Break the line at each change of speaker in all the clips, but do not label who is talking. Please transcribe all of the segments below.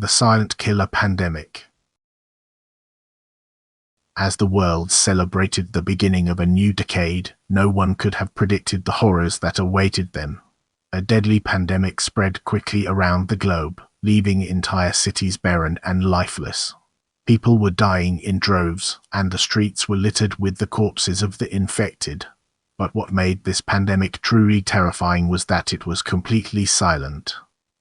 The silent killer pandemic. As the world celebrated the beginning of a new decade, no one could have predicted the horrors that awaited them. A deadly pandemic spread quickly around the globe, leaving entire cities barren and lifeless. People were dying in droves, and the streets were littered with the corpses of the infected. But what made this pandemic truly terrifying was that it was completely silent.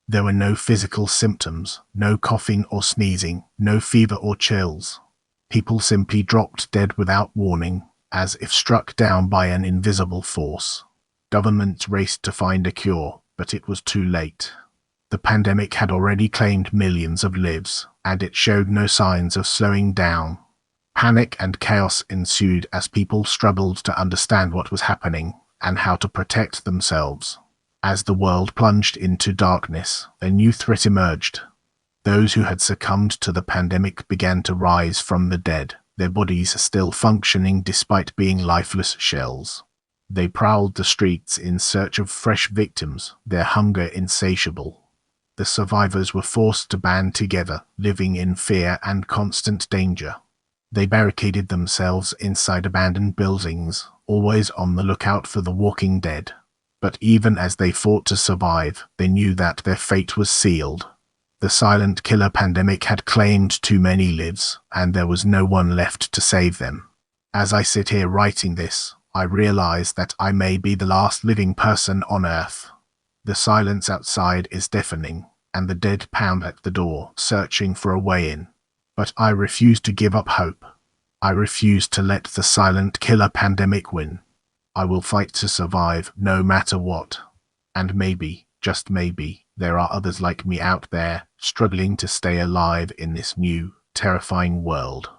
There were no physical symptoms, no coughing or sneezing, no fever or chills. People simply dropped dead without warning, as if struck down by an invisible force. Governments raced to find a cure, but it was too late. The pandemic had already claimed millions of lives, and it showed no signs of slowing down. Panic and chaos ensued as people struggled to understand what was happening and how to protect themselves. As the world plunged into darkness, a new threat emerged. Those who had succumbed to the pandemic began to rise from the dead, their bodies still functioning despite being lifeless shells. They prowled the streets in search of fresh victims, their hunger insatiable. The survivors were forced to band together, living in fear and constant danger. They barricaded themselves inside abandoned buildings, always on the lookout for the walking dead. But even as they fought to survive, they knew that their fate was sealed. The silent killer pandemic had claimed too many lives, and there was no one left to save them. As I sit here writing this, I realize that I may be the last living person on Earth. The silence outside is deafening, and the dead pound at the door, searching for a way in. But I refuse to give up hope. I refuse to let the silent killer pandemic win. I will fight to survive no matter what. And maybe, just maybe, there are others like me out there, struggling to stay alive in this new, terrifying world.